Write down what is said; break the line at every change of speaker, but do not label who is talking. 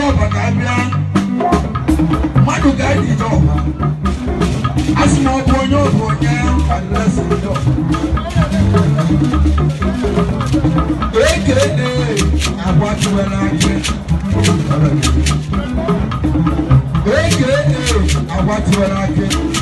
job akabia madu ga di job asimo bonyo unless job agwatu wala ake agwatu wala ake